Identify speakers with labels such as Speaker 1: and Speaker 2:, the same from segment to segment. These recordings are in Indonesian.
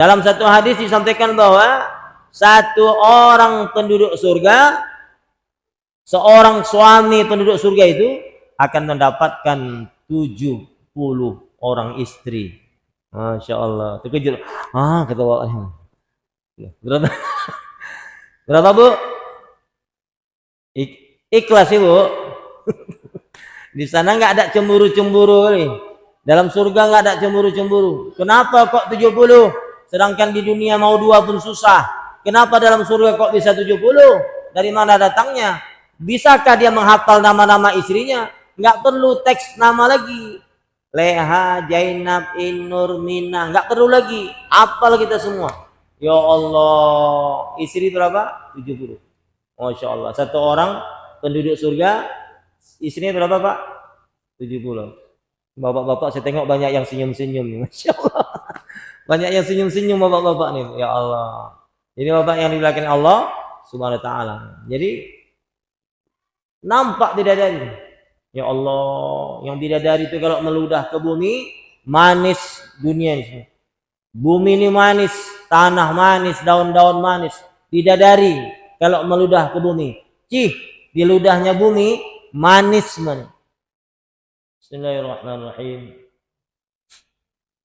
Speaker 1: Dalam satu hadis disampaikan bahwa satu orang penduduk surga, seorang suami penduduk surga itu akan mendapatkan 70 orang istri. Masya Allah. Terkejut. Kata bapaknya. Berapa Bu? Ikhlas Ibu. Di sana nggak ada cemburu-cemburu nih. Dalam surga nggak ada cemburu-cemburu. Kenapa kok 70? Sedangkan di dunia mau 2 pun susah. Kenapa dalam surga kok bisa 70? Dari mana datangnya? Bisakah dia menghafal nama-nama istrinya? Nggak perlu teks nama lagi. Leha, Jainab, Inur, Mina. Nggak perlu lagi. Hafal kita semua. Ya Allah. Istri berapa? 70. Masya Allah. Satu orang penduduk surga. Istrinya berapa Pak? 70. Bapak-bapak saya tengok banyak yang senyum-senyum. Masya Allah. Banyak yang senyum-senyum bapak-bapak nih. Ya Allah. Jadi bapak yang dimuliakan Allah Subhanahu wa taala. Jadi nampak bidadari. Ya Allah, yang bidadari itu kalau meludah ke bumi manis dunia ini. Bumi ini manis, tanah manis, daun-daun manis. Bidadari kalau meludah ke bumi. Di ludahnya bumi manis man. Bismillahirrahmanirrahim.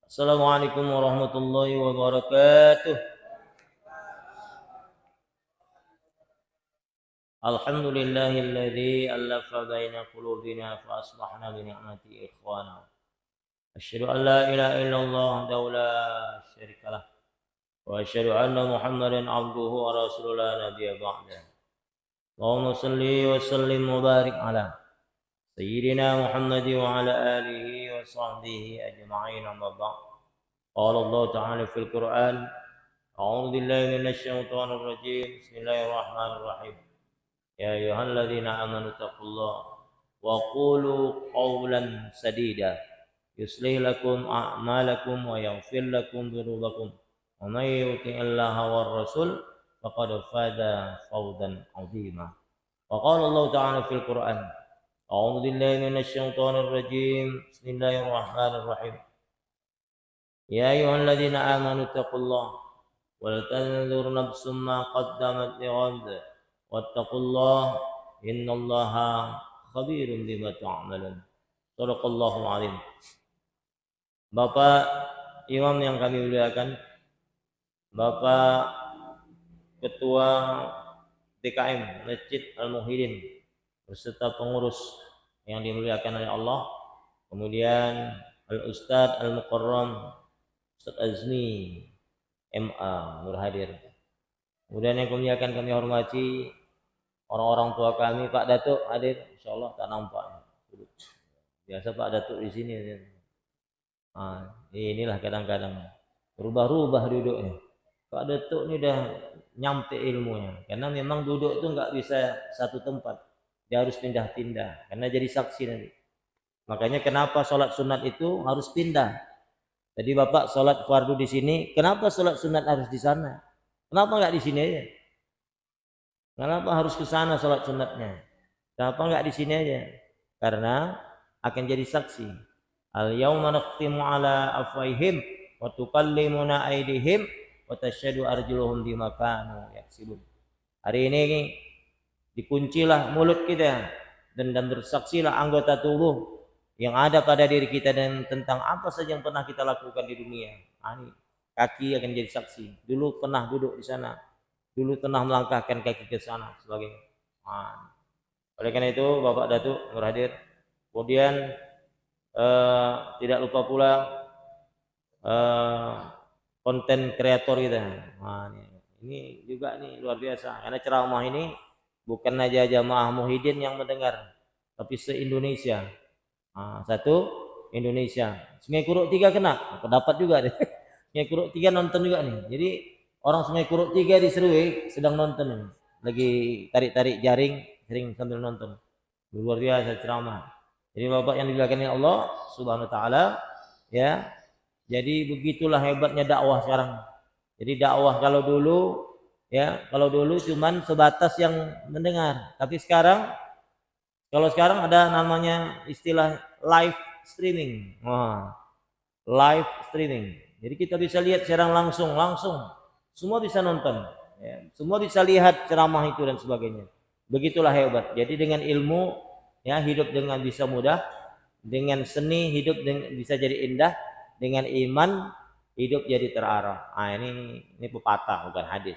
Speaker 1: Assalamualaikum warahmatullahi wabarakatuh. Alhamdulillahilladzi allafa baina qulubina fa asbahna bi ni'mati ikhwana. Asyhadu an la ilaha illallah wahdahu la syarikalah wa asyhadu anna Muhammadan abduhu wa rasuluhu la nabiyya ba'da. Allahumma shalli wa sallim wa barik ala sayyidina Muhammad wa ala alihi wa sahbihi ajma'in amma ba'd. Qala Allah ta'ala fil Qur'an a'udzu billahi minasy syaithanir rajim. Bismillahirrahmanirrahim. Ya ayyuhalladzina amanu taqullaha wa qulu qawlan sadida yuslih lakum a'malakum wa yaghfir lakum dhunubakum wa may yuti'illaha war rasul faqad faza fawzan 'azima. Wa qala Allah ta'ala fil Qur'an a'udzu billahi minasy syaithanir rajim. Bismillahirrahmanirrahim. Ya ayyuhalladzina amanu taqullaha wal tanzur nafsum ma qaddamat lighad wattaqullaha innallaha khabirum bima ta'malun. Shadaqallahul azim. Bapak Imam yang kami muliakan, Bapak Ketua DKM Masjid Al-Muhyiddin beserta pengurus yang dimuliakan oleh Allah, kemudian Al-Ustadz Al-Mukarram Ustadz Azmi MA berhadir. Kemudian yang kemuliakan kami hormati orang-orang tua kami, Pak Datuk hadir, insyaallah tak nampak. Biasa Pak Datuk di sini. Inilah kadang-kadang berubah-ubah duduknya. Pak Datuk ini udah nyampe ilmunya, karena memang duduk itu nggak bisa satu tempat, dia harus pindah-pindah, karena jadi saksi nanti. Makanya kenapa sholat sunat itu harus pindah. Jadi Bapak sholat fardu di sini, kenapa sholat sunat harus di sana? Kenapa nggak di sini aja? Kenapa harus ke sana sholat sunatnya? Kenapa nggak di sini aja? Karena akan jadi saksi. Al yauma naqtimu ala afwaihim wa tukallimuna aydihim wa tashhadu arjuluhum bima kanu yaksibun. Hari ini dikuncilah mulut kita dan bersaksilah anggota tubuh yang ada pada diri kita dan tentang apa saja yang pernah kita lakukan di dunia. Ini kaki akan jadi saksi. Dulu pernah duduk di sana, dulu pernah melangkahkan kaki ke sana sebagainya. Oleh karena itu Bapak Datuk berhadir. Kemudian tidak lupa pula konten kreator kita. Ini juga nih luar biasa. Karena ceramah ini bukan aja jamaah Muhyiddin yang mendengar, tapi se-Indonesia. Satu Indonesia. Sungai Kuruk 3 kena, dapat juga deh. Sungai Kuruk 3 nonton juga nih. Jadi orang Sungai Kuruk 3 di Serui sedang nonton nih. Lagi tarik-tarik jaring, sering sambil nonton. Luar biasa ceramah. Jadi Bapak yang dimuliakan Allah Subhanahu wa taala, ya. Jadi begitulah hebatnya dakwah sekarang. Jadi dakwah kalau dulu cuman sebatas yang mendengar. Tapi sekarang ada namanya istilah live streaming. Live streaming. Jadi kita bisa lihat secara langsung, semua bisa nonton, ya. Semua bisa lihat ceramah itu dan sebagainya. Begitulah hebat. Jadi dengan ilmu, ya, hidup dengan bisa mudah, dengan seni hidup bisa jadi indah, dengan iman hidup jadi terarah. Ini pepatah bukan hadis.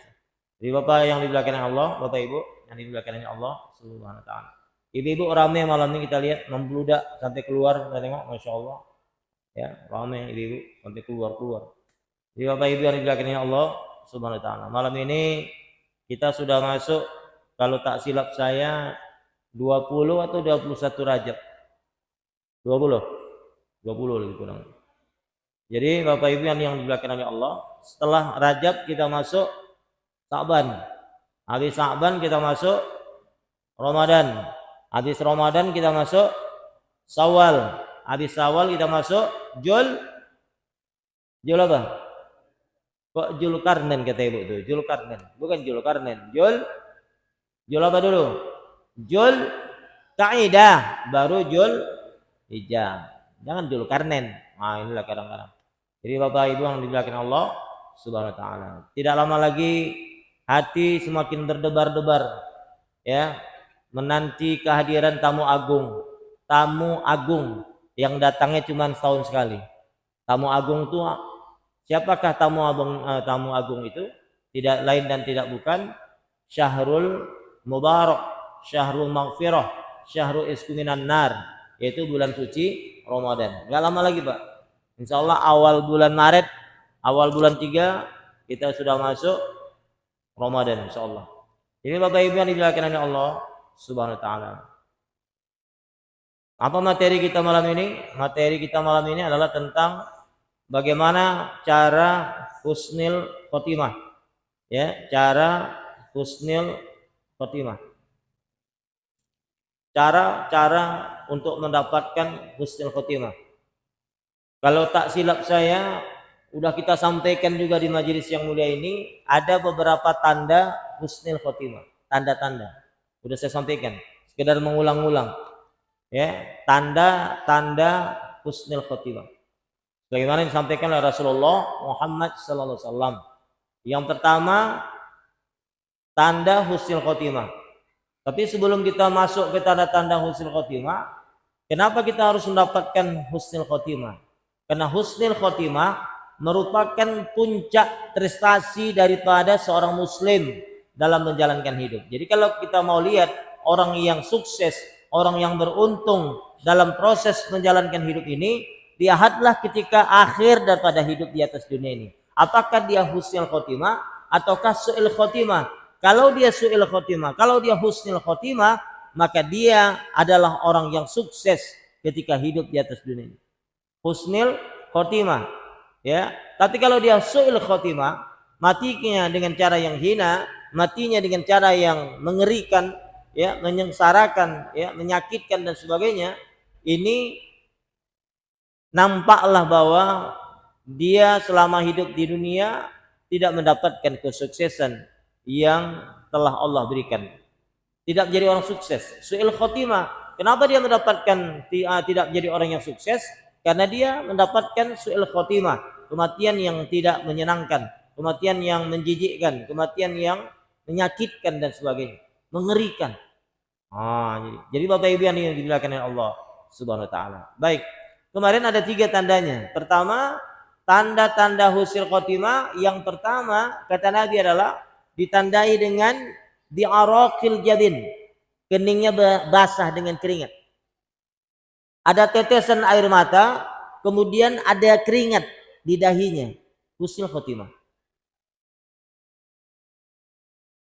Speaker 1: Jadi Bapak yang dimuliakan Allah, Bapak Ibu yang dimuliakan Allah Subhanahu wa taala. Ibu-ibu ramai malam ini kita lihat membludak sampai keluar, kita tengok, masya Allah, ya, ramai ibu-ibu sampai keluar. Jadi Bapak Ibu yang dimuliakan Allah Subhanahu wa taala. Malam ini kita sudah masuk, kalau tak silap saya 20 atau 21 Rajab. 20 lebih kurang. Jadi Bapak Ibu yang dimuliakan Allah, setelah Rajab kita masuk Sa'ban. Habis Sa'ban kita masuk Ramadan. Habis Ramadan kita masuk Syawal. Habis Syawal kita masuk Jul apa? Kok Julkarnain kata Ibu tuh? Julkarnain. Bukan Julkarnain. Jul apa dulu? Jul Kaidah, baru Jul Hijjah. Jangan Julkarnain. Nah, inilah kadang-kadang. Jadi Bapak Ibu yang dimuliakan Allah Subhanahu wa taala. Tidak lama lagi hati semakin berdebar-debar, ya, menanti kehadiran tamu agung yang datangnya cuma setahun sekali. Tamu agung itu siapakah tamu agung itu? Tidak lain dan tidak bukan Syahrul Mubarak, Syahrul Maghfirah, Syahrul Isku Minan Nar, yaitu bulan suci Ramadan. Enggak lama lagi, Pak. Insyaallah awal bulan Maret, awal bulan 3 kita sudah masuk Ramadan insyaallah. Ini Bapak Ibu yang dimuliakan oleh Allah Subhanahu wa taala. Apa materi kita malam ini? Materi kita malam ini adalah tentang bagaimana cara husnul khotimah. Ya, cara husnul khotimah. Cara untuk mendapatkan husnul khotimah. Kalau tak silap saya, udah kita sampaikan juga di majelis yang mulia ini, ada beberapa tanda husnul khotimah, tanda-tanda. Udah saya sampaikan, sekedar mengulang-ulang. Ya, tanda-tanda husnul khotimah. Bagaimana disampaikan oleh Rasulullah Muhammad sallallahu alaihi wasallam. Yang pertama, tanda husnul khotimah. Tapi sebelum kita masuk ke tanda-tanda husnul khotimah, kenapa kita harus mendapatkan husnul khotimah? Karena husnul khotimah merupakan puncak prestasi daripada seorang muslim dalam menjalankan hidup. Jadi kalau kita mau lihat orang yang sukses, orang yang beruntung dalam proses menjalankan hidup ini, lihatlah ketika akhir daripada hidup di atas dunia ini. Apakah dia husnul khotimah ataukah su'il khotimah? Kalau dia su'il khotimah, kalau dia husnul khotimah, maka dia adalah orang yang sukses ketika hidup di atas dunia ini. Husnul khotimah. Ya, tapi kalau dia su'il khotimah, matinya dengan cara yang hina, matinya dengan cara yang mengerikan, ya, menyengsarakan, ya, menyakitkan dan sebagainya, ini nampaklah bahwa dia selama hidup di dunia tidak mendapatkan kesuksesan yang telah Allah berikan. Tidak menjadi orang sukses. Su'il khotimah. Kenapa dia mendapatkan tidak menjadi orang yang sukses? Karena dia mendapatkan su'il khotimah, kematian yang tidak menyenangkan, kematian yang menjijikkan, kematian yang menyakitkan dan sebagainya, mengerikan. Jadi Bapak Ibu yang dimuliakan oleh Allah Subhanahu wa taala. Baik. Kemarin ada 3 tandanya. Pertama, tanda-tanda husnul khotimah, yang pertama kata Nabi adalah ditandai dengan di'araqil jabin. Keningnya basah dengan keringat. Ada tetesan air mata, kemudian ada keringat di dahinya. Husnul khotimah.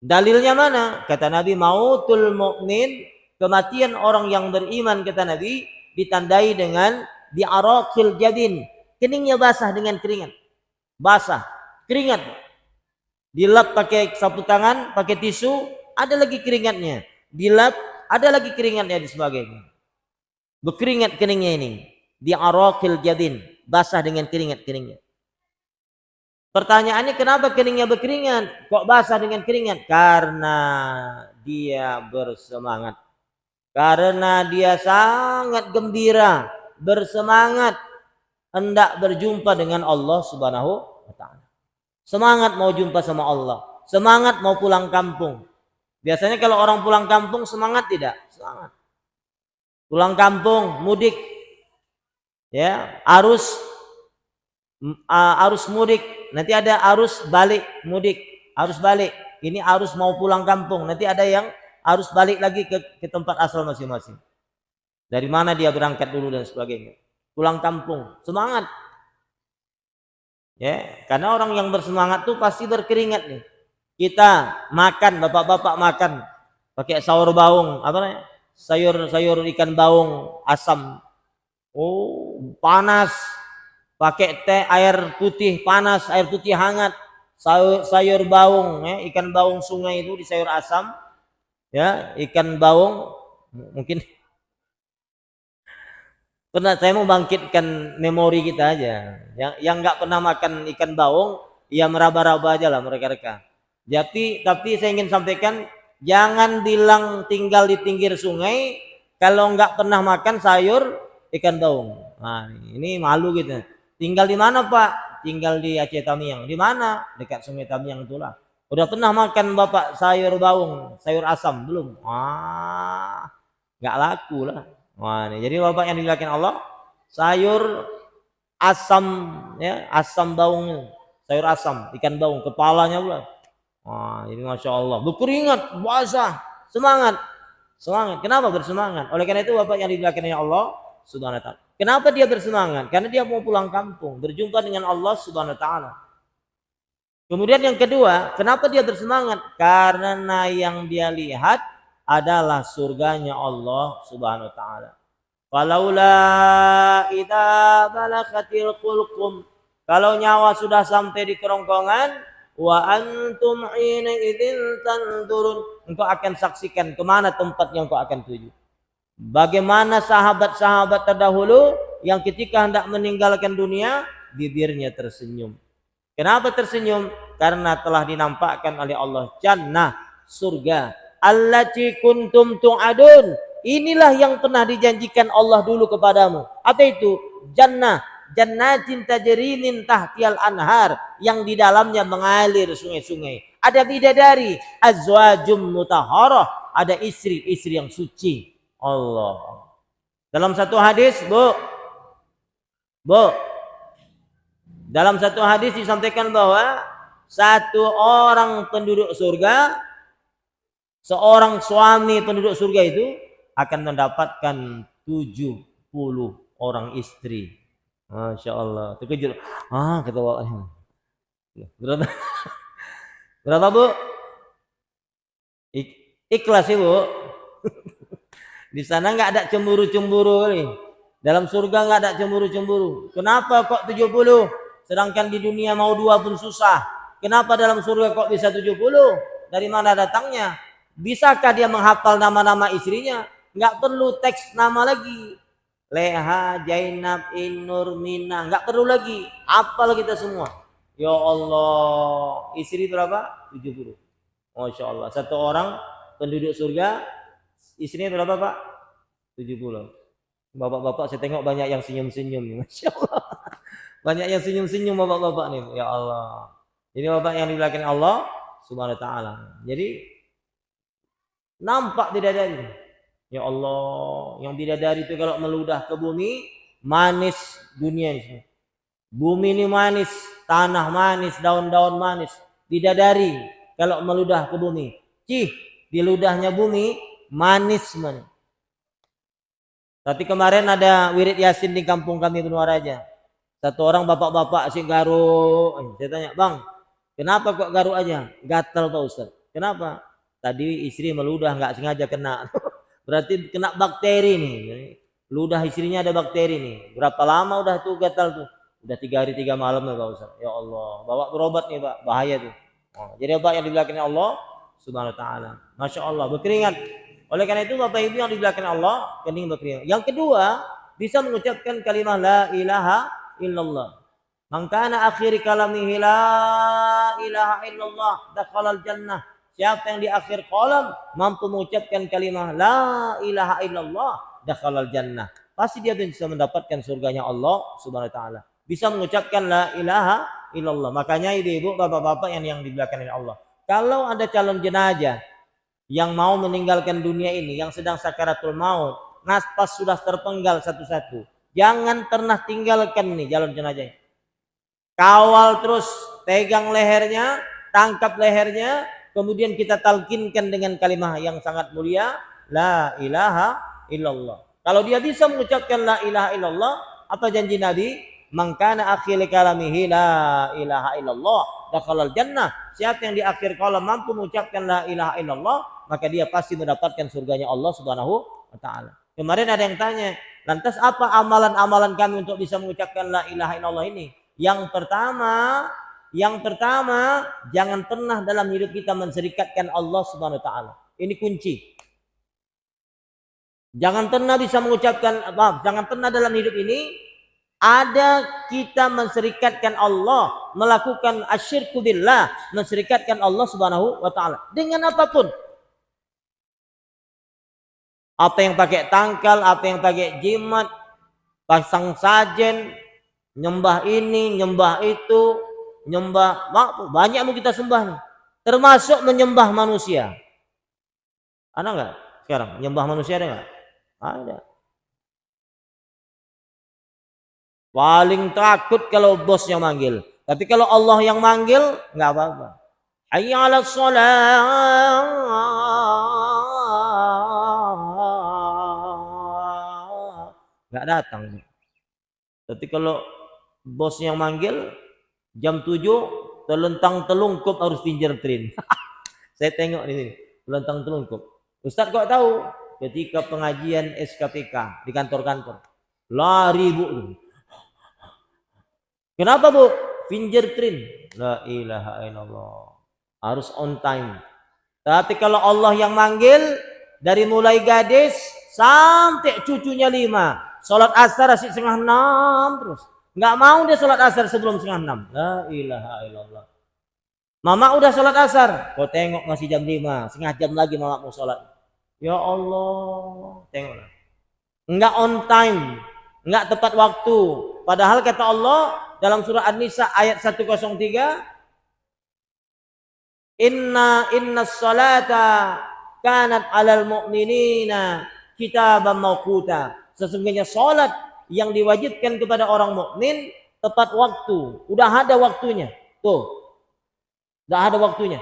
Speaker 1: Dalilnya mana? Kata Nabi, mautul mukmin, kematian orang yang beriman, kata Nabi, ditandai dengan di'araqil jabin. Keningnya basah dengan keringat. Basah, keringat. Dilap pakai sapu tangan, pakai tisu, ada lagi keringatnya. Dilap, ada lagi keringatnya dan sebagainya. Berkeringat keningnya ini. Di'araqil jabin, basah dengan keringat-keringnya. Pertanyaannya, kenapa keningnya berkeringat? Kok basah dengan keringat? Karena dia bersemangat. Karena dia sangat gembira, bersemangat, hendak berjumpa dengan Allah Subhanahu wa taala. Semangat mau jumpa sama Allah, semangat mau pulang kampung. Biasanya kalau orang pulang kampung semangat tidak? Semangat. Pulang kampung, mudik. Ya, arus mudik. Nanti ada arus balik mudik, arus balik. Ini arus mau pulang kampung. Nanti ada yang arus balik lagi ke tempat asal masing-masing. Dari mana dia berangkat dulu dan sebagainya. Pulang kampung, semangat. Ya, karena orang yang bersemangat tuh pasti berkeringat nih. Kita makan, bapak-bapak makan pakai sayur baung, apa namanya? Sayur ikan baung asam. Oh, panas. Pakai teh air putih panas, air putih hangat. Sayur baung, ya, ikan baung sungai itu di sayur asam. Ya, ikan baung mungkin pernah saya mau bangkitkan memori kita aja. Yang nggak pernah makan ikan baung, ya meraba-raba aja lah mereka-reka. Tapi saya ingin sampaikan, jangan bilang tinggal di pinggir sungai kalau nggak pernah makan sayur ikan baung. Nah, ini malu gitu. Tinggal di mana Pak? Tinggal di Aceh Tamiang. Di mana? Dekat Sungai Tamiang itulah. Udah pernah makan Bapak sayur baung, sayur asam belum? Nggak laku lah. Wah, ini. Jadi Bapak yang dilakukan Allah, sayur asam, ya, asam baung, sayur asam, ikan baung, kepalanya pula. Wah, jadi masya Allah, berkeringat, basah, semangat. Kenapa bersemangat? Oleh karena itu Bapak yang dilakukan Allah Subhanahu wa taala. Kenapa dia bersemangat? Karena dia mau pulang kampung, berjumpa dengan Allah Subhanahu wa taala. Kemudian yang kedua, kenapa dia bersemangat? Karena yang dia lihat adalah surganya Allah Subhanahu wa taala. Falaula idza balaghatil qulqum, kalau nyawa sudah sampai di kerongkongan, wa antum hina idzin tanzurun, engkau akan saksikan kemana tempat yang engkau akan tuju. Bagaimana sahabat-sahabat terdahulu yang ketika hendak meninggalkan dunia, bibirnya tersenyum. Kenapa tersenyum? Karena telah dinampakkan oleh Allah jannah, surga. Allati kuntum tu'adun. Inilah yang pernah dijanjikan Allah dulu kepadamu. Apa itu? Jannah. Jannatin tajri min tahtiyal anhar, yang di dalamnya mengalir sungai-sungai. Ada bidadari, azwajum mutahharah, ada istri-istri yang suci. Allah. Dalam satu hadis, Bu. Dalam satu hadis disampaikan bahwa satu orang penduduk surga, seorang suami penduduk surga itu akan mendapatkan 70 orang istri. Masya Allah. Terkejut. Ketawa. Berapa Bu? Ikhlas ya Bu. Di sana nggak ada cemburu-cemburu nih. Dalam surga nggak ada cemburu-cemburu. Kenapa kok 70? Sedangkan di dunia mau 2 pun susah. Kenapa dalam surga kok bisa 70? Dari mana datangnya? Bisakah dia menghafal nama-nama istrinya? Nggak perlu teks nama lagi. Leha, Jainab, Inur, Mina. Nggak perlu lagi. Hafal kita semua. Ya Allah. Istri berapa? 70. Masya Allah. Satu orang penduduk surga, istrinya berapa Pak? 70. Bapak-bapak saya tengok banyak yang senyum-senyum nih. Masya Allah. Banyak yang senyum-senyum bapak-bapak nih. Ya Allah. Jadi bapak yang dilakukan Allah Subhanahu wa taala. Jadi nampak bidadari. Ya Allah, yang bidadari itu kalau meludah ke bumi, manis dunia ini. Bumi ini manis, tanah manis, daun-daun manis. Bidadari kalau meludah ke bumi. Di ludahnya bumi manis man. Tapi kemarin ada wirid Yasin di kampung kami Benuaraja. Satu orang bapak-bapak asik garuk. Saya tanya, "Bang, kenapa kok garuk aja?" Gatal Pak Ustaz. Kenapa? Tadi istri meludah nggak sengaja kena. Berarti kena bakteri nih. Ludah istrinya ada bakteri nih. Berapa lama udah tuh gatal tuh? Udah 3 hari 3 malam ya Pak Ustaz. Ya Allah, bawa berobat nih Pak, bahaya tuh. Jadi Bapak yang dilakukan Allah Subhanahu wa taala. Masya Allah, berkeringat. Oleh karena itu Bapak Ibu yang dilakukan Allah, kening berkeringat. Yang kedua, bisa mengucapkan kalimat la ilaha illallah. Man kana akhir kalamihi la ilaha illallah dakhalal jannah. Siapa yang di akhir kalam mampu mengucapkan kalimat la ilaha illallah dakhalal jannah, pasti dia bisa mendapatkan surganya Allah Subhanahu wa taala. Bisa mengucapkan la ilaha illallah. Makanya ibu-ibu, bapak-bapak yang dimuliakan oleh Allah. Kalau ada calon jenazah yang mau meninggalkan dunia ini, yang sedang sakaratul maut, nafas sudah terpenggal satu-satu, jangan pernah tinggalkan nih calon jenazah. Kawal terus, pegang lehernya, tangkap lehernya, kemudian kita talkinkan dengan kalimat yang sangat mulia, la ilaha illallah. Kalau dia bisa mengucapkan la ilaha illallah, apa janji Nabi? Man kana akhir kalamihi la ilaha illallah dakhalal jannah. Siapa yang di akhir kalam mampu mengucapkan la ilaha illallah, maka dia pasti mendapatkan surganya Allah Subhanahu wa taala. Kemarin ada yang tanya, lantas apa amalan-amalan kami untuk bisa mengucapkan la ilaha illallah ini? Yang pertama, jangan pernah dalam hidup kita menserikatkan Allah Subhanahu wa taala. Ini kunci. Jangan pernah bisa mengucapkan, jangan pernah dalam hidup ini ada kita menserikatkan Allah, melakukan asyirku billah, menserikatkan Allah Subhanahu wa taala dengan apapun. Apa yang pakai tangkal, apa yang pakai jimat, pasang sajen, nyembah ini, nyembah itu, nyembah banyak mau kita sembah nih. Termasuk menyembah manusia. Ada enggak sekarang menyembah manusia, ada enggak? Ada. Paling takut kalau bosnya manggil. Tapi kalau Allah yang manggil, enggak apa-apa. Hayya 'alas shalah. Enggak datang. Tapi kalau bosnya yang manggil jam 7 telentang telungkup harus fingerprint. Saya tengok di sini, telentang telungkup. Ustaz kok tahu? Ketika pengajian SKPK di kantor-kantor. Lari Bu. Kenapa Bu? Fingerprint. La ilaha illallah. Harus on time. Tapi kalau Allah yang manggil, dari mulai gadis sampai cucunya 5. Salat asar asik 5:30 terus. Enggak mau dia salat asar sebelum 5:30. La ilaha illallah. Mama udah salat asar. Kau tengok masih jam 5. Setengah jam lagi mama mau salat. Ya Allah. Tengoklah. Enggak on time. Enggak tepat waktu. Padahal kata Allah dalam surah An-Nisa ayat 103. Inna salata kanat 'alal mu'minina kitaban mawquta. Sesungguhnya salat yang diwajibkan kepada orang mukmin tepat waktu. Udah ada waktunya. Tuh. Udah ada waktunya.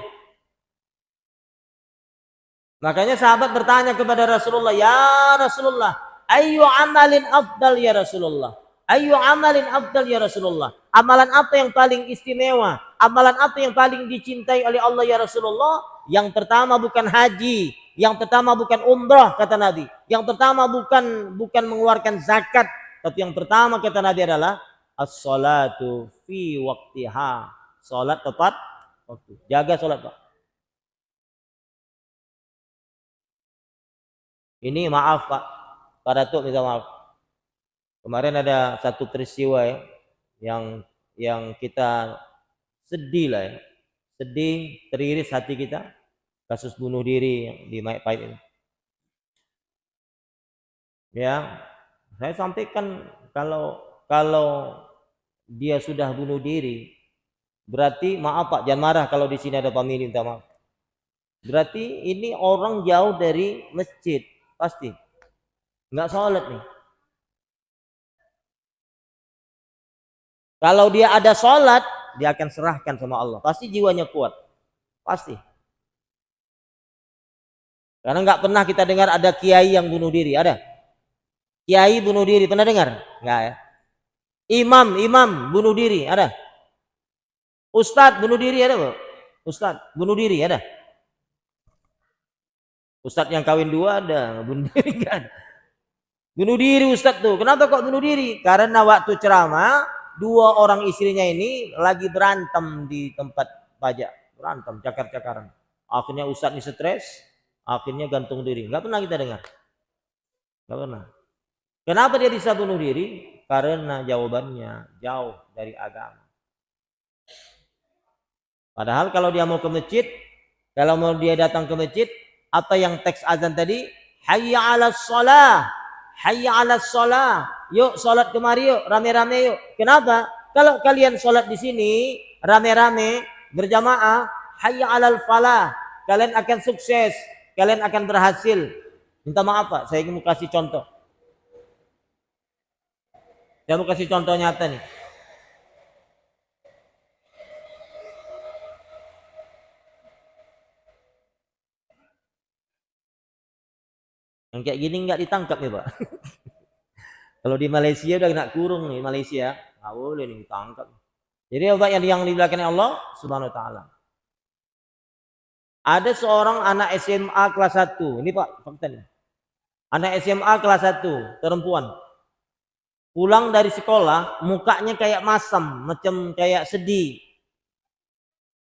Speaker 1: Makanya sahabat bertanya kepada Rasulullah, "Ya Rasulullah, ayyu amalin afdal ya Rasulullah? Ayyu amalin afdal ya Rasulullah? Amalan apa yang paling istimewa? Amalan apa yang paling dicintai oleh Allah ya Rasulullah?" Yang pertama bukan haji, yang pertama bukan umrah kata Nabi. Yang pertama bukan mengeluarkan zakat, tapi yang pertama kata Nabi adalah as-salatu fi waqtiha. Salat tepat waktu. Jaga salat, Pak. Ini maaf Pak, Pak Datuk minta maaf. Kemarin ada satu peristiwa ya, yang kita sedih lah ya. Sedih, teriris hati kita. Kasus bunuh diri yang di Pahit ini. Ya, saya sampaikan kalau dia sudah bunuh diri, berarti maaf Pak, jangan marah kalau di sini ada famili minta maaf. Berarti ini orang jauh dari masjid, pasti. Enggak sholat nih. Kalau dia ada sholat, dia akan serahkan sama Allah. Pasti jiwanya kuat. Pasti. Karena nggak pernah kita dengar ada kiai yang bunuh diri. Ada? Kiai bunuh diri. Pernah dengar? Nggak ya? Imam bunuh diri. Ada? Ustadz bunuh diri ada, Bu? Ustadz bunuh diri ada? Ustadz yang kawin 2 ada. Bunuh diri nggak ada. Bunuh diri Ustadz tuh. Kenapa kok bunuh diri? Karena waktu ceramah 2 orang istrinya ini lagi berantem di tempat pajak. Berantem, cakar-cakaran. Akhirnya Ustadz ini stres. Akhirnya gantung diri. Nggak pernah kita dengar. Nggak pernah. Kenapa dia bisa bunuh diri? Karena jawabannya jauh dari agama. Padahal kalau dia mau ke masjid, kalau mau dia datang ke masjid, apa yang teks azan tadi? Hayya 'alas shalah, hayya 'alas shalah. Yuk salat kemari yuk, rame-rame yuk. Kenapa? Kalau kalian salat di sini rame-rame berjamaah, hayya 'alal falah. Kalian akan sukses, kalian akan berhasil. Minta maaf Pak, saya ingin kasih contoh. Saya mau kasih contoh nyata nih. Yang kayak gini nggak ditangkap ya Pak. Kalau di Malaysia udah kena kurung nih Malaysia, nggak boleh nih ditangkap. Jadi Bapak yang dibelakang Allah Subhanahu Wa Taala. Ada seorang anak SMA kelas 1. Ini Pak, fakta nih. Anak SMA kelas 1, perempuan. Pulang dari sekolah, mukanya kayak masam, macam kayak sedih.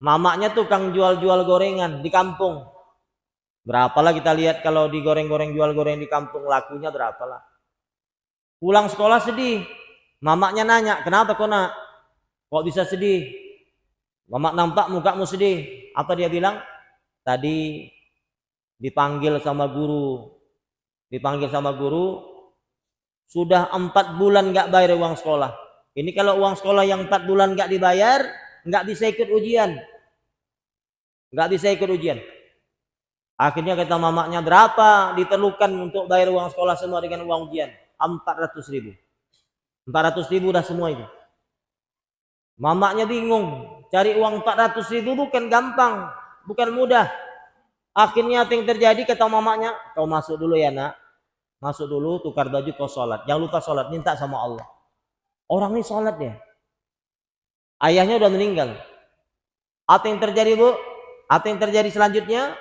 Speaker 1: Mamaknya tukang jual-jual gorengan di kampung. Berapalah kita lihat kalau digoreng-goreng jual goreng di kampung, lakunya berapalah. Pulang sekolah sedih. Mamaknya nanya, kenapa kok nak? Kok bisa sedih? Mamak nampak mukamu sedih. Apa dia bilang? Tadi dipanggil sama guru. Dipanggil sama guru. Sudah 4 bulan gak bayar uang sekolah. Ini kalau uang sekolah yang 4 bulan gak dibayar, gak bisa ikut ujian. Gak bisa ikut ujian. Akhirnya kata mamaknya, berapa diperlukan untuk bayar uang sekolah semua dengan uang ujian? 400.000. 400.000 udah semua itu. Mamaknya bingung, cari uang 400.000 bukan gampang, bukan mudah. Akhirnya apa yang terjadi, kata mamaknya, kau masuk dulu ya nak, masuk dulu, tukar baju, kau sholat. Jangan lupa sholat, minta sama Allah. Orang ini sholat ya. Ayahnya udah meninggal. Apa yang terjadi Bu? Apa yang terjadi selanjutnya?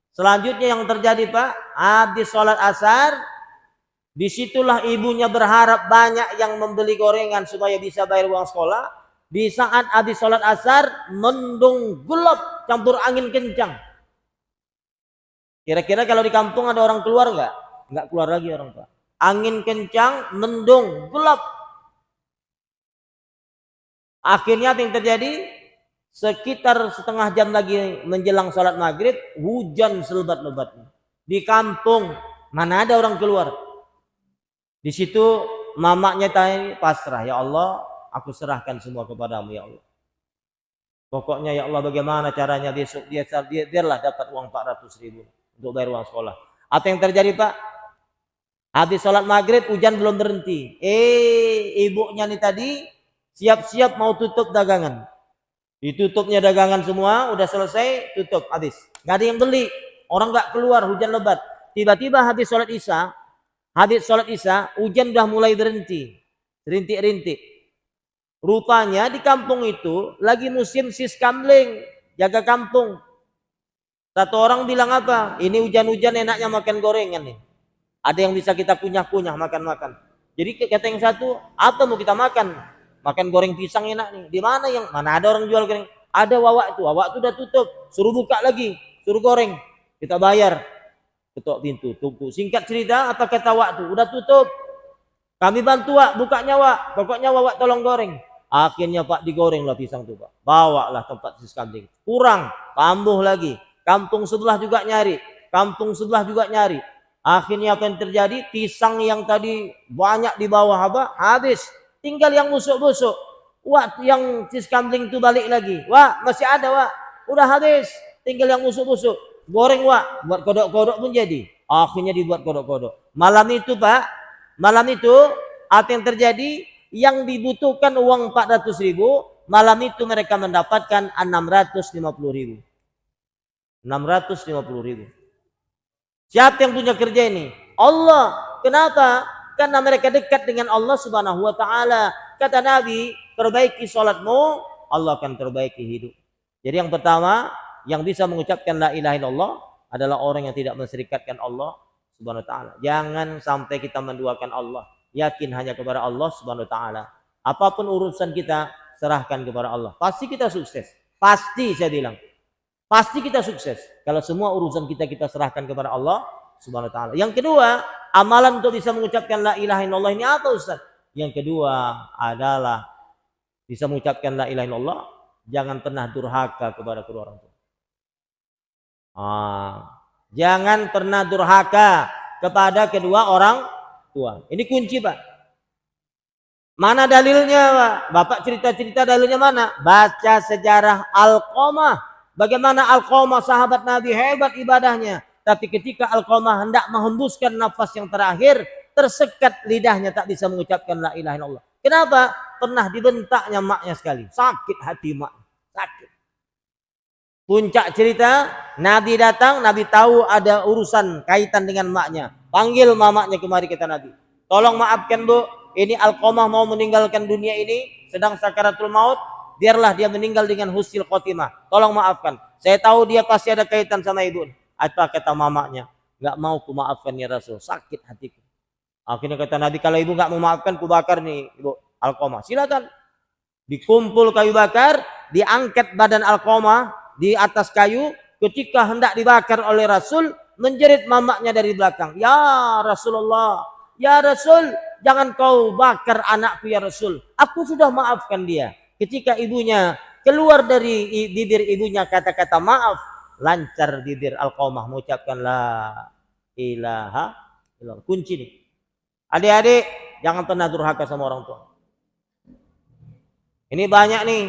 Speaker 1: Selanjutnya yang terjadi Pak, habis sholat asar, disitulah ibunya berharap banyak yang membeli gorengan supaya bisa bayar uang sekolah. Di saat habis sholat asar, mendung gelap campur angin kencang. Kira-kira kalau di kampung ada orang keluar nggak? Nggak keluar lagi orang Pak. Angin kencang, mendung gelap. Akhirnya apa yang terjadi? Sekitar setengah jam lagi menjelang sholat maghrib, hujan selebat-lebatnya. Di kampung, mana ada orang keluar. Di situ mamaknya tanya, pasrah, ya Allah, aku serahkan semua kepadamu ya Allah. Pokoknya ya Allah bagaimana caranya besok dia biarlah dapat uang 400.000 untuk bayar uang sekolah. Apa yang terjadi Pak? Habis sholat maghrib hujan belum berhenti. Ibunya nih tadi siap-siap mau tutup dagangan. Ditutupnya dagangan semua, udah selesai, tutup, habis. Gak ada yang beli, orang gak keluar, hujan lebat. Tiba-tiba habis sholat isya, hujan udah mulai berhenti. Rintik-rintik. Rupanya di kampung itu lagi musim siskamling, jaga kampung. Satu orang bilang apa? Ini hujan-hujan enaknya makan gorengan nih. Ada yang bisa kita kunyah-kunyah, makan-makan. Jadi kata yang satu, apa mau kita makan? Makan goreng pisang enak nih. Di mana ada orang jual goreng? Ada wawak itu udah tutup. Suruh buka lagi, suruh goreng. Kita bayar. Ketok pintu, tunggu. Singkat cerita, apa kata wak itu? Udah tutup. Kami bantu wak, bukanya wak. Pokoknya wak tolong goreng. Akhirnya Pak digoreng lah pisang itu Pak. Bawalah tempat siskambling. Kurang, tambah lagi. Kampung sebelah juga nyari. Akhirnya apa yang terjadi? Pisang yang tadi banyak di bawah habis. Tinggal yang busuk-busuk. Wak yang siskambling itu balik lagi. Wak masih ada wak. Udah habis. Tinggal yang busuk-busuk. Goreng wak. Buat kodok-kodok pun jadi. Akhirnya dibuat kodok-kodok. Malam itu Pak. Apa yang terjadi? Yang dibutuhkan uang 400.000. Malam itu mereka mendapatkan 650.000. 650.000. Siapa yang punya kerja ini? Allah. Kenapa? Karena mereka dekat dengan Allah Subhanahu wa taala. Kata Nabi, perbaiki salatmu, Allah akan perbaiki hidup. Jadi yang pertama, yang bisa mengucapkan la ilaha illallah adalah orang yang tidak menserikatkan Allah Subhanahu wa taala. Jangan sampai kita menduakan Allah. Yakin hanya kepada Allah Subhanahu wa taala. Apapun urusan kita, serahkan kepada Allah. Pasti kita sukses. Pasti saya bilang. Pasti kita sukses. Kalau semua urusan kita serahkan kepada Allah Subhanahu wa taala. Yang kedua, amalan untuk bisa mengucapkan la ilaha illallah ini apa Ustaz? Yang kedua adalah bisa mengucapkan la ilaha illallah, jangan pernah durhaka kepada kedua orang tua. Jangan pernah durhaka kepada kedua orang tua. Ini kunci, Pak. Mana dalilnya, Pak? Bapak cerita-cerita dalilnya mana? Baca sejarah Alqamah. Bagaimana Alqamah sahabat Nabi hebat ibadahnya. Tapi ketika Alqamah hendak menghembuskan nafas yang terakhir, tersekat lidahnya, tak bisa mengucapkan la ilaha illallah. Kenapa? Pernah dibentaknya maknya sekali. Sakit hati mak. Sakit. Puncak cerita, Nabi datang, Nabi tahu ada urusan kaitan dengan maknya. Panggil mamaknya kemari, kata Nabi. Tolong maafkan, Bu. Ini Alqamah mau meninggalkan dunia ini, sedang sakaratul maut. Biarlah dia meninggal dengan husnul khotimah. Tolong maafkan. Saya tahu dia pasti ada kaitan sama ibu. Apa kata mamaknya? Enggak mau ku maafkan ya Rasul. Sakit hatiku. Akhirnya kata Nabi, kalau ibu enggak mau maafkan, ku bakar nih ibu Alqamah. Silakan. Dikumpul kayu bakar, diangkat badan Alqamah di atas kayu. Ketika hendak dibakar oleh Rasul, menjerit mamaknya dari belakang. Ya Rasulullah, ya Rasul, jangan kau bakar anakku ya Rasul. Aku sudah maafkan dia. Ketika ibunya keluar dari bibir ibunya kata-kata maaf, lancar bibir Alqamah mengucapkan la ilaha illallah. Kunci nih. Adik-adik, jangan pernah durhaka sama orang tua. Ini banyak nih,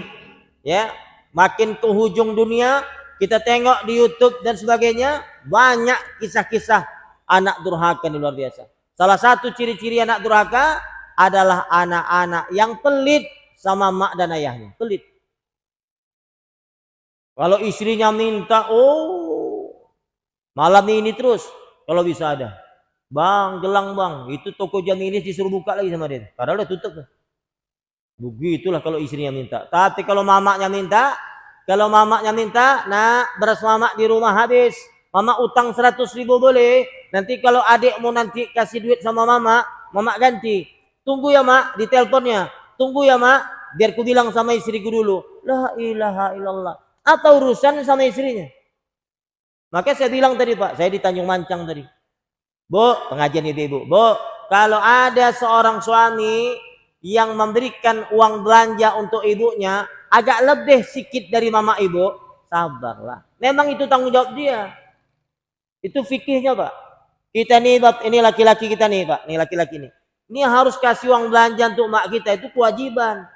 Speaker 1: ya. Makin ke hujung dunia, kita tengok di YouTube dan sebagainya, banyak kisah-kisah anak durhaka yang luar biasa. Salah satu ciri-ciri anak durhaka adalah anak-anak yang pelit sama mak dan ayahnya. Pelit. Kalau istrinya minta, malam ini terus, kalau bisa ada. Bang, gelang bang, itu toko Jaminis disuruh buka lagi sama dia. Padahal udah tutup. Begitulah kalau istrinya minta. Tapi kalau mamaknya minta, nak beras mamak di rumah habis. Mama utang 100.000 boleh. Nanti kalau adik mau nanti kasih duit sama mama ganti. Tunggu ya mak, di teleponnya. Tunggu ya mak, biar ku bilang sama istriku dulu. La ilaha illallah. Apa urusan sama istrinya? Maka saya bilang tadi Pak, saya di Tanjung Mancang tadi. Bu, pengajian ibu. Bu, kalau ada seorang suami yang memberikan uang belanja untuk ibunya agak lebih sedikit dari mama ibu, sabarlah. Memang itu tanggung jawab dia. Itu fikihnya Pak. Kita nih, ini laki-laki kita nih Pak, ini laki-laki nih. Ini harus kasih uang belanja untuk mak kita, itu kewajiban.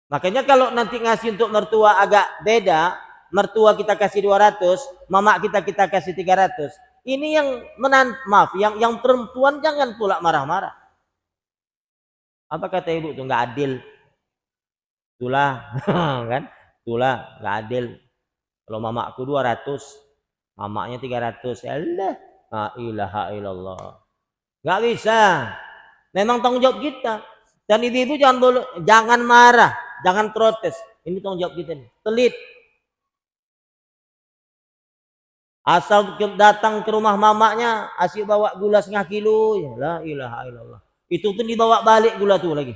Speaker 1: Makanya kalau nanti ngasih untuk mertua agak beda, mertua kita kasih 200, mama kita kasih 300. Ini yang yang perempuan jangan pula marah-marah. Apa kata ibu tuh, nggak adil. Itulah kan? Itulah nggak adil. Kalau mamaku 200, mamaknya 300. Allah, la ilaha illallah. Nggak bisa. Memang tanggung jawab kita. Dan ibu-ibu jangan marah, jangan protes. Ini tanggung jawab kita nih. Pelit. Asal datang ke rumah mamaknya, asyik bawa gula 0,5 kilo. Ya, la ilaha illallah. Itu pun dibawa balik gula tuh lagi.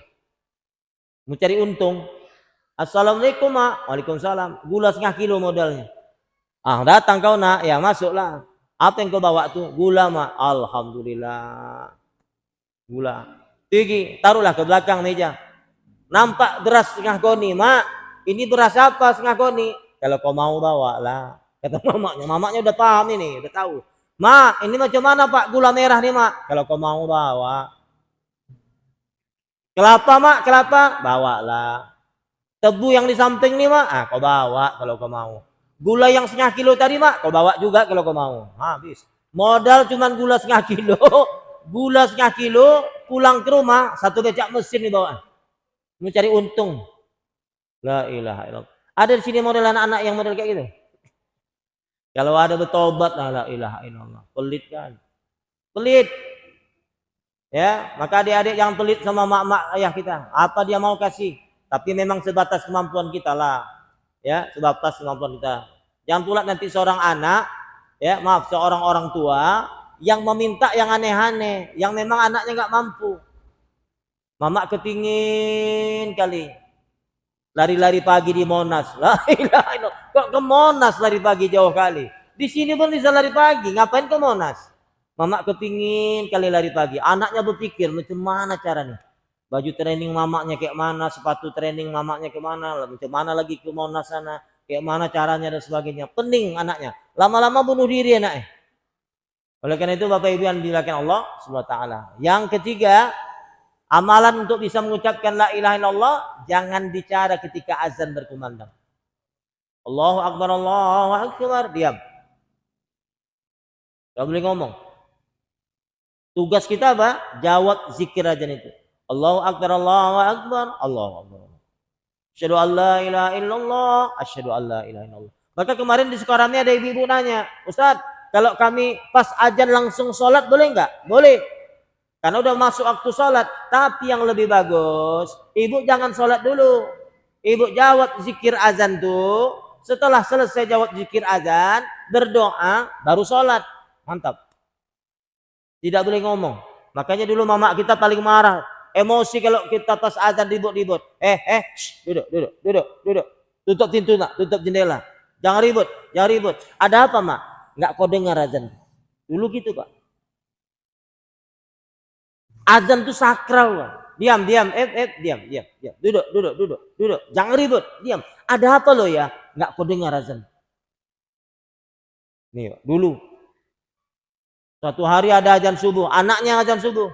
Speaker 1: Mau cari untung. Assalamualaikum mak. Waalaikumsalam. Gula 0,5 kilo modalnya. Datang kau nak. Ya masuklah. Apa yang kau bawa tuh? Gula mak. Alhamdulillah. Gula. Tinggi. Taruhlah ke belakang meja. Nampak beras 0,5 koni mak. Ini beras apa 0,5 koni? Kalau kau mau bawa lah. Kata mamaknya udah paham ini, udah tahu. Mak, ini macam mana Pak gula merah nih mak? Kalau kau mau bawa. Kelapa mak, kelapa, bawalah. Tebu yang di samping nih mak, kau bawa kalau kau mau. Gula yang 0,5 kilo tadi mak, kau bawa juga kalau kau mau. Habis. Modal cuman gula 0,5 kilo, gula 0,5 kilo, pulang ke rumah 1 becak mesin dibawa. Mencari untung. La ilaha illallah. Ada di sini model anak-anak yang model kayak gitu. Kalau ada bertobat, la ilaha illallah. Pelit kan? Pelit. Ya, maka adik-adik yang pelit sama mak-mak ayah kita. Apa dia mau kasih? Tapi memang sebatas kemampuan kita lah. Ya, sebatas kemampuan kita. Jangan pula nanti seorang anak, ya, seorang orang tua yang meminta yang aneh-aneh, yang memang anaknya nggak mampu. Mamak ketingin kali. Lari-lari pagi di Monas. La ilaha illallah. Kok ke Monas lari pagi jauh kali? Di sini pun bisa lari pagi. Ngapain ke Monas? Mamak kepingin kali lari pagi. Anaknya berpikir macam mana caranya. Baju training mamaknya kayak mana, sepatu training mamaknya ke mana, macam mana lagi ke Monas sana, kayak mana caranya dan sebagainya. Pening anaknya. Lama-lama bunuh diri anaknya. Oleh karena itu Bapak Ibu yang dimuliakan Allah Subhanahu wa taala. Yang ketiga, amalan untuk bisa mengucapkan la ilaha illallah jangan bicara ketika azan berkumandang. Allahu akbar, Allahu akbar, diam. Gak boleh ngomong. Tugas kita apa? Jawab zikir azan itu. Allahu akbar, Allahu akbar, Allahu akbar. Asyhadu an la ilaha illallah, asyhadu an la ilaha illallah. Maka kemarin di Sukaramnya ada ibu-ibu nanya, Ustaz, kalau kami pas azan langsung sholat boleh nggak? Boleh. Karena udah masuk waktu sholat. Tapi yang lebih bagus, ibu jangan sholat dulu. Ibu jawab zikir azan tuh. Setelah selesai jawab zikir azan, berdoa, baru sholat. Mantap. Tidak boleh ngomong. Makanya dulu mama kita paling marah. Emosi kalau kita pas azan ribut-ribut. Duduk. Tutup pintu nak, tutup jendela. Jangan ribut. Ada apa mak? Nggak kau dengar azan. Dulu gitu Pak. Azan itu sakral Pak. Diam. Diam. Duduk. Jangan ribut. Diam. Ada apa lo ya? Nggak kau dengar azan. Nih Pak, dulu. Suatu hari ada azan subuh. Anaknya azan subuh.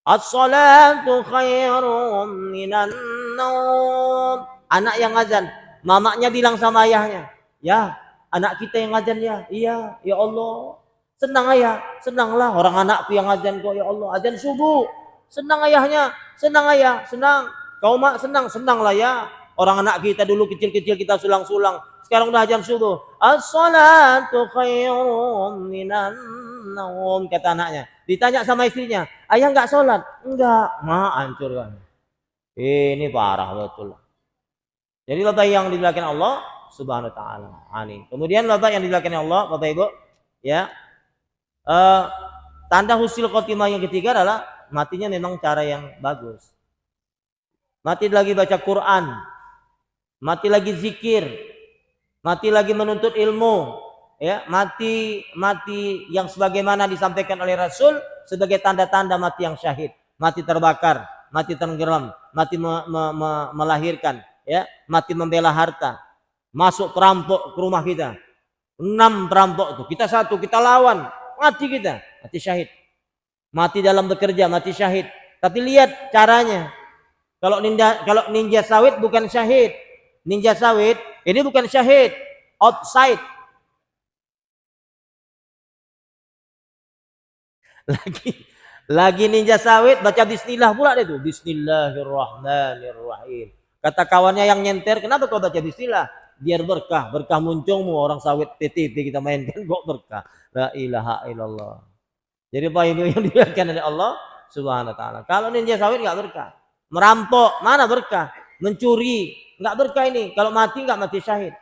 Speaker 1: As-salatu khairum minan naum. Anak yang azan. Mamanya bilang sama ayahnya. Ya, anak kita yang azan ya. Iya, ya Allah. Senang ayah. Senanglah orang anakku yang azan kok ya Allah. Azan subuh. Senang ayahnya. Senang ayah. Senang. Kau mak senang. Senanglah ya. Orang anak kita dulu kecil-kecil kita sulang-sulang. Sekarang udah azan subuh. As-salatu khairum minan naum, kata anaknya. Ditanya sama istrinya, ayah nggak sholat? Enggak. Hancur kan. Ini parah betul. Jadi Bapak yang dimuliakan Allah Subhanahu wa taala. Kemudian Bapak yang dimuliakan Allah, Bapak Ibu, ya. Tanda husnul khotimah yang ketiga adalah matinya memang cara yang bagus. Mati lagi baca Quran. Mati lagi zikir. Mati lagi menuntut ilmu. Ya, mati yang sebagaimana disampaikan oleh Rasul sebagai tanda-tanda mati yang syahid, mati terbakar, mati tenggelam, mati melahirkan, ya, mati membela harta, masuk perampok ke rumah kita, 6 perampok tuh, kita 1, kita lawan, mati kita, mati syahid, mati dalam bekerja, mati syahid. Tapi lihat caranya, kalau ninja sawit bukan syahid, ninja sawit ini bukan syahid, outside. Lagi ninja sawit baca bismillah pula deh tuh. Bismillahirrahmanirrahim. Kata kawannya yang nyenter, kenapa kau baca bismillah? Biar berkah muncungmu, orang sawit PTP kita mainkan kok berkah. La ilaha illallah. Jadi Pak Ibu yang dimuliakan oleh Allah Subhanahu wa taala. Kalau ninja sawit enggak berkah. Merampok mana berkah? Mencuri enggak berkah ini. Kalau mati enggak mati syahid.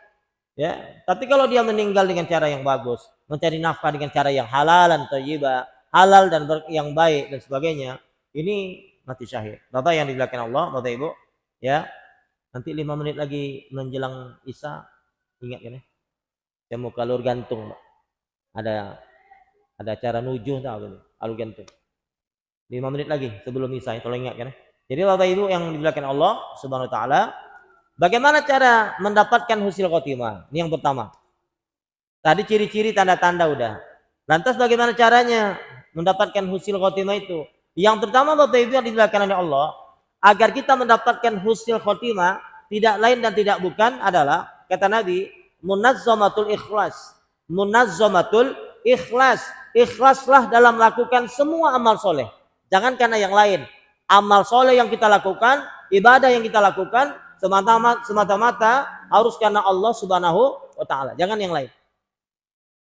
Speaker 1: Ya, tapi kalau dia meninggal dengan cara yang bagus, mencari nafkah dengan cara yang halalan thayyibah, halal dan yang baik dan sebagainya, ini mati syahid. Bapak yang dimuliakan Allah, Bapak Ibu, ya. Nanti 5 menit lagi menjelang Isya, ingat kan ya? Saya mau ke alur gantung, Pak. Ada acara nujuh tahu gitu, alur gantung. 5 menit lagi sebelum Isya, tolong ingat kan ya? Jadi Bapak Ibu yang dimuliakan Allah Subhanahu wa taala, bagaimana cara mendapatkan husnul khotimah? Ini yang pertama. Tadi ciri-ciri tanda-tanda udah. Lantas bagaimana caranya mendapatkan husnul khotimah itu? Yang pertama Bapak Ibu yang dimuliakan oleh Allah, agar kita mendapatkan husnul khotimah tidak lain dan tidak bukan adalah, kata Nabi, munazzamatul ikhlas. Munazzamatul ikhlas. Ikhlaslah dalam melakukan semua amal soleh. Jangan karena yang lain. Amal soleh yang kita lakukan, ibadah yang kita lakukan, semata-mata harus karena Allah Subhanahu wa taala. Jangan yang lain.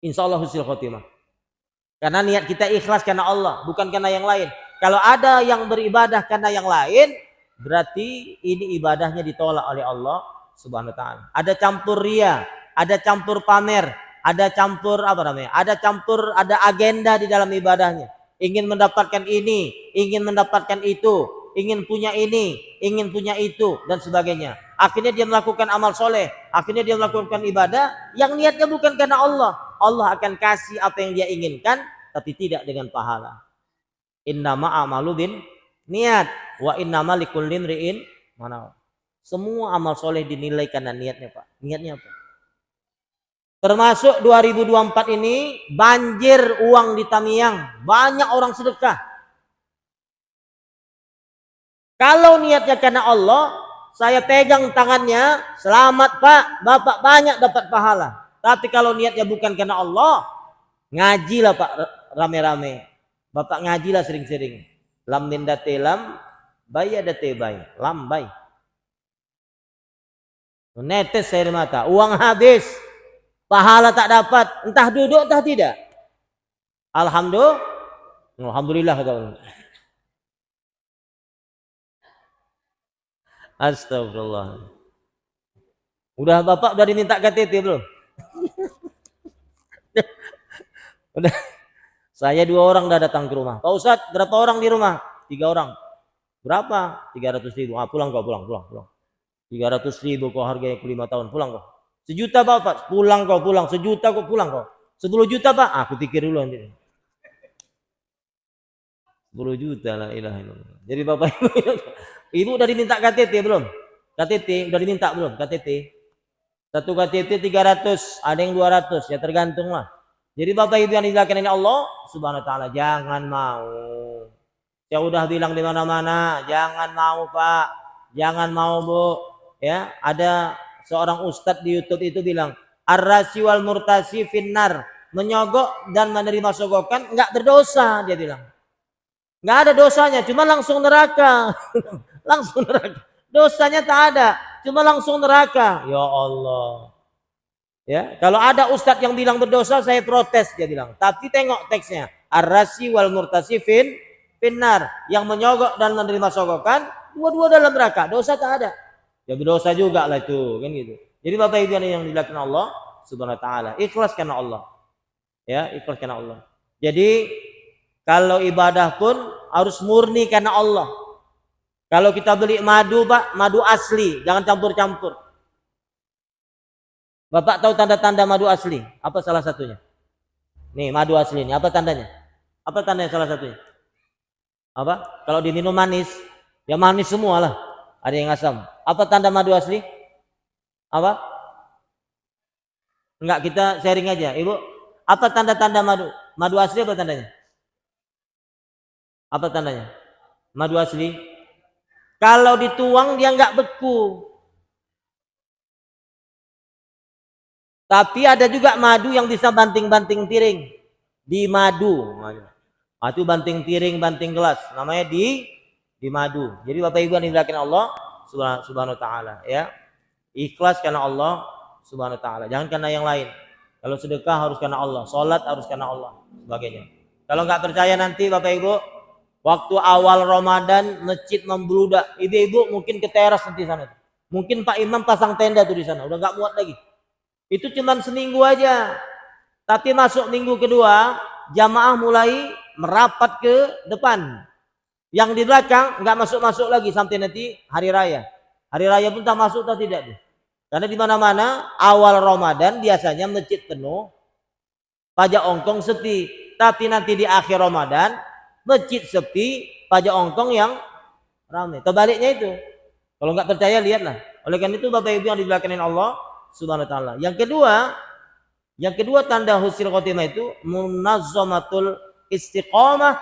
Speaker 1: Insya Allah husnul khotimah. Karena niat kita ikhlas karena Allah, bukan karena yang lain. Kalau ada yang beribadah karena yang lain, berarti ini ibadahnya ditolak oleh Allah Subhanahu wa taala. Ada campur ria, ada campur pamer, ada campur ada agenda di dalam ibadahnya. Ingin mendapatkan ini, ingin mendapatkan itu, ingin punya ini, ingin punya itu dan sebagainya. Akhirnya dia melakukan amal soleh, akhirnya dia melakukan ibadah yang niatnya bukan karena Allah. Allah akan kasih apa yang dia inginkan, tapi tidak dengan pahala. Innama a'malu bin niat wa innama likulli imri'in mana. Semua amal soleh dinilai karena niatnya, Pak. Niatnya apa? Termasuk 2024 ini banjir uang di Tamiang, banyak orang sedekah. Kalau niatnya karena Allah, saya pegang tangannya, selamat Pak, Bapak banyak dapat pahala. Tapi kalau niatnya bukan karena Allah, ngajilah Pak rame-rame. Bapak ngajilah sering-sering. Lam mindate lam, bayadate bay, lam bay. Netes air mata, uang habis. Pahala tak dapat, entah duduk entah tidak. Alhamdulillah. Astagfirullah. Udah Bapak udah diminta KTP belum? Udah. Saya 2 orang udah datang ke rumah. Pak Ustadz, berapa orang di rumah? 3 orang. Berapa? 300.000. Pulang kau, pulang. 300.000 kau harganya 5 tahun, pulang kau. 1 juta Bapak, pulang kau, pulang. 1 juta kau pulang kau. 10 juta Pak, aku pikir dulu nanti. 10 juta, la ilaha illallah. Jadi Bapak Ibu udah diminta KTP belum? KTP udah diminta belum? KTP. Satu KTP 300, ada yang 200, ya tergantung lah. Jadi Bapak Ibu yang dilakukan ini Allah Subhanahu wa taala, jangan mau. Saya udah bilang di mana-mana, jangan mau Pak, jangan mau Bu. Ya, ada seorang ustadz di YouTube itu bilang, ar-rasi wal murtasi finnar, menyogok dan menerima sogokan enggak berdosa, dia bilang. Enggak ada dosanya, cuma langsung neraka. Langsung neraka. Dosanya tak ada, cuma langsung neraka. Ya Allah. Ya, kalau ada ustadz yang bilang berdosa, saya protes, dia bilang. Tapi tengok teksnya, ar-rasi wal murtasi finnar, yang menyogok dan menerima sogokan, dua-dua dalam neraka. Dosa tak ada. Ya berdosa juga lah itu, kan gitu. Jadi Bapak Ibu yang dilakukan Allah Subhanahu wa taala, ikhlas karena Allah. Ya, ikhlas karena Allah. Jadi kalau ibadah pun harus murni karena Allah. Kalau kita beli madu, Pak, madu asli, jangan campur-campur. Bapak tahu tanda-tanda madu asli? Apa salah satunya? Nih, madu asli ini, apa tandanya? Apa tandanya salah satunya? Apa? Kalau diminum manis, ya manis semua lah. Ada yang asam. Apa tanda madu asli? Apa? Enggak, kita sharing aja. Ibu, apa tanda-tanda madu? Madu asli apa tandanya? Apa tandanya? Madu asli. Kalau dituang dia enggak beku. Tapi ada juga madu yang bisa banting-banting piring. Di madu. Itu banting piring, banting gelas. Namanya di madu. Jadi Bapak Ibu yang dimuliakan Allah Subhanahu wa taala, ya. Ikhlas karena Allah Subhanahu wa taala, jangan karena yang lain. Kalau sedekah harus karena Allah, salat harus karena Allah, sebagainya. Kalau nggak percaya nanti Bapak Ibu, waktu awal Ramadan masjid membludak, ibu-ibu mungkin ke teras nanti sana. Mungkin Pak Imam pasang tenda tuh di sana, udah nggak muat lagi. Itu cuma seminggu aja. Tapi masuk minggu kedua, jamaah mulai merapat ke depan. Yang di belakang nggak masuk lagi sampai nanti hari raya. Hari raya pun tak masuk atau tidak. Karena di mana-mana awal Ramadan biasanya masjid penuh, pajak ongkong sepi. Tapi nanti di akhir Ramadan masjid sepi, pajak ongkong yang ramai. Terbaliknya itu. Kalau nggak percaya lihatlah. Oleh karena itu Bapak Ibu yang dimuliakan Allah Subhanahu wa taala. Yang kedua tanda husnul khotimah itu munazzamatul istiqamah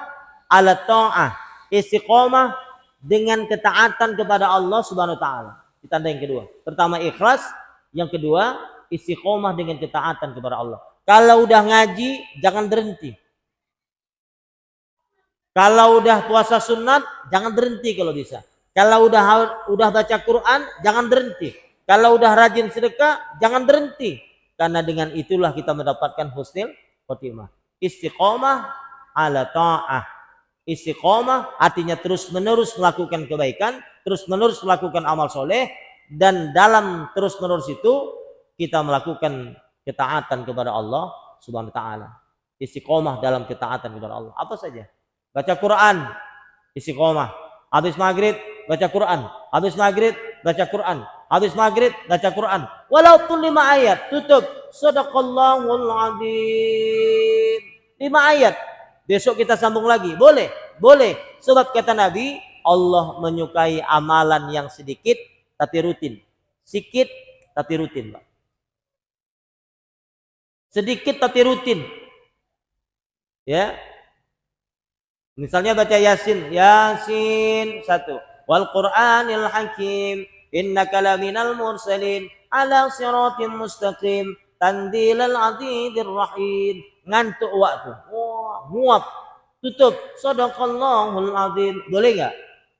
Speaker 1: ala ta'ah. Istiqomah dengan ketaatan kepada Allah Subhanahu wa taala. Itu tanda yang kedua. Pertama ikhlas, yang kedua istiqomah dengan ketaatan kepada Allah. Kalau udah ngaji jangan berhenti. Kalau udah puasa sunat jangan berhenti kalau bisa. Kalau udah baca Quran jangan berhenti. Kalau udah rajin sedekah jangan berhenti. Karena dengan itulah kita mendapatkan husnul khotimah. Istiqomah ala ta'ah. Istiqomah artinya terus-menerus melakukan kebaikan, terus-menerus melakukan amal soleh, dan dalam terus-menerus itu kita melakukan ketaatan kepada Allah Subhanahu wa taala. Istiqomah dalam ketaatan kepada Allah. Apa saja? Baca Quran, istiqomah. Habis maghrib baca Quran, habis maghrib baca Quran, habis maghrib baca Quran. Walaupun 5 ayat, tutup. Shadaqallahul adzim. 5 ayat. Besok kita sambung lagi. Boleh. Sebab kata Nabi, Allah menyukai amalan yang sedikit tapi rutin. Sikit tapi rutin, Pak. Sedikit tapi rutin. Ya. Misalnya baca Yasin, Yasin 1. Wal Qur'anil Hakim, innaka laminal mursalin ala siratim mustaqim, tanzilal azizir rahim. Ngantuk waktu. Wah, nguap. Tutup. Shadaqallahul azim. Boleh enggak?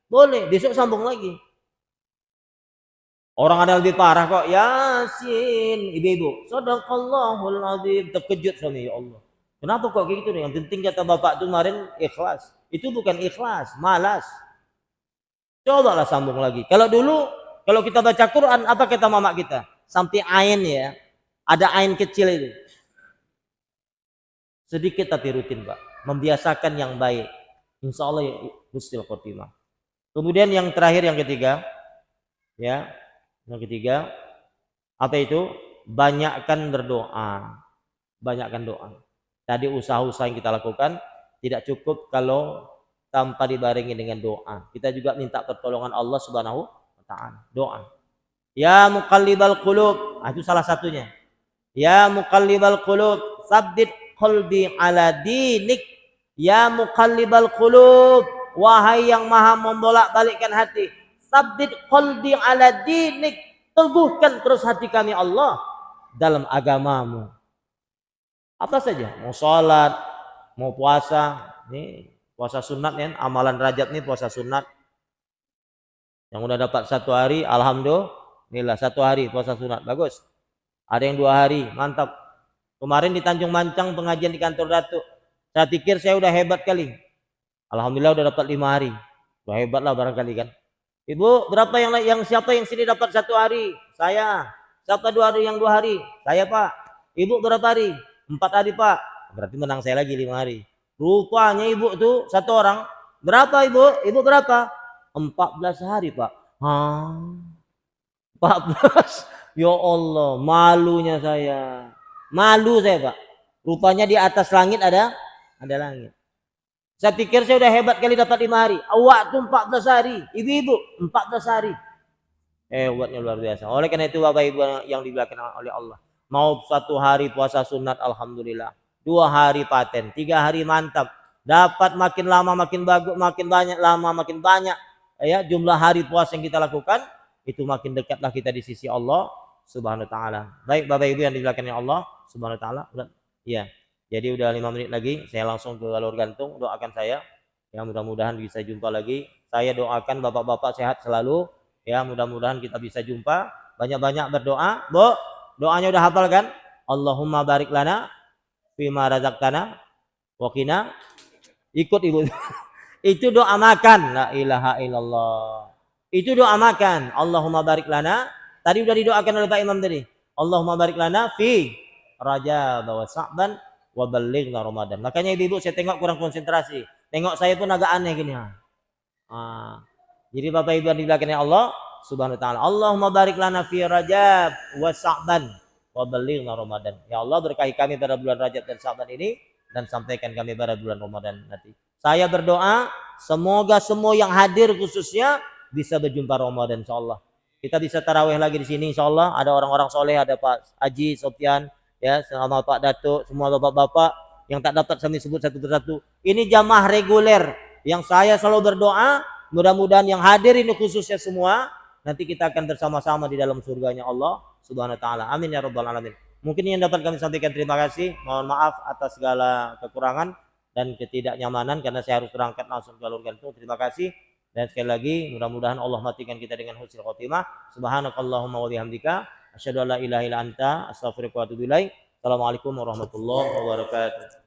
Speaker 1: Boleh. Besok sambung lagi. Orang ada lebih parah kok. Yasin, ibu-ibu. Shadaqallahul azim. Terkejut suami, ya Allah. Kenapa kok kayak gitu nih? Yang penting kata bapak itu kemarin ikhlas. Itu bukan ikhlas, malas. Cobalah sambung lagi. Kalau dulu, kalau kita baca Quran, apa kata mama kita? Sampai ain ya. Ada ain kecil itu. Sedikit tapi rutin, Pak. Membiasakan yang baik. Insya Allah ya, husnul khotimah. Kemudian yang terakhir, yang ketiga. Ya, yang ketiga. Apa itu? Banyakkan berdoa. Banyakkan doa. Tadi usaha-usaha yang kita lakukan tidak cukup kalau tanpa dibarengi dengan doa. Kita juga minta pertolongan Allah Subhanahu wa taala. Doa. Ya muqallibal qulub, itu salah satunya. Ya muqallibal qulub, tsabbit qalbi ala dinik. Ya muqallibal qulub, wahai yang maha membolak-balikkan hati, tsabbit qalbi ala dinik. Teguhkan terus hati kami Allah dalam agamamu. Apa saja, mau sholat, mau puasa, nih puasa sunat ya, amalan Rajab nih puasa sunat. Yang udah dapat 1 hari, alhamdulillah 1 hari puasa sunat, bagus. Ada yang 2 hari, mantap. Kemarin di Tanjung Mancang pengajian di kantor Datuk, saya pikir saya udah hebat kali. Alhamdulillah udah dapat 5 hari, udah hebat lah barangkali kan. Ibu berapa yang siapa yang sini dapat 1 hari? Saya. Siapa 2 hari yang 2 hari? Saya Pak. Ibu berapa hari? 4 hari Pak. Berarti menang saya lagi 5 hari. Rupanya ibu tuh 1 orang. Berapa ibu? Ibu berapa? 14 hari Pak. 14. Ya Allah, malunya saya. Malu saya Pak. Rupanya di atas langit ada langit. Saya pikir saya udah hebat kali dapat 5 hari. Waktu 14 hari. Ibu-ibu 14 hari. Hebatnya luar biasa. Oleh karena itu Bapak Ibu yang dimuliakan oleh Allah. Mau 1 hari puasa sunat, alhamdulillah. 2 hari paten, 3 hari mantap. Dapat makin lama makin bagus, makin banyak lama makin banyak. Ya, jumlah hari puasa yang kita lakukan, itu makin dekatlah kita di sisi Allah Subhanahu wa taala. Baik Bapak Ibu yang dimuliakan oleh Allah Subhanahu wa taala. Ya. Jadi udah 5 menit lagi, saya langsung ke alur gantung. Doakan saya, ya mudah-mudahan bisa jumpa lagi. Saya doakan bapak-bapak sehat selalu. Ya mudah-mudahan kita bisa jumpa. Banyak-banyak berdoa, Bu. Doanya udah hafal kan? Allahumma barik lana fima razaqtana wa qina. Ikut Ibu. Itu doa makan. La ilaha illallah. Itu doa makan. Allahumma barik lana. Tadi udah didoakan oleh Pak Imam tadi. Allahumma barik lana fi Rajab wa Sya'ban wa ballighna Ramadan. Makanya Ibu saya tengok kurang konsentrasi. Tengok saya pun agak aneh gini. Jadi Bapak Ibu yang dimuliakan Allah Subhanahu wa taala. Allahumma barik lana fi Rajab wa Sya'ban wa ballighna Ramadan. Ya Allah berkahi kami pada bulan Rajab dan Sya'ban ini dan sampaikan kami pada bulan Ramadan nanti. Saya berdoa semoga semua yang hadir khususnya bisa berjumpa Ramadan insyaallah. Kita bisa tarawih lagi di sini insyaallah. Ada orang-orang soleh, ada Pak Haji Sofyan ya, sama Pak Datuk, semua bapak-bapak yang tak dapat kami sebut satu persatu. Ini jamaah reguler yang saya selalu berdoa, mudah-mudahan yang hadir ini khususnya semua nanti kita akan bersama-sama di dalam surganya Allah Subhanahu wa taala. Amin ya rabbal alamin. Mungkin yang dapat kami sampaikan, terima kasih. Mohon maaf atas segala kekurangan dan ketidaknyamanan karena saya harus berangkat langsung ke alur gantung. Terima kasih. Dan sekali lagi mudah-mudahan Allah matikan kita dengan husnul khotimah. Subhanakallahumma wa bihamdika asyhadu an la ilaha illa anta astaghfiruka wa atubu ilaik. Assalamualaikum warahmatullahi wabarakatuh.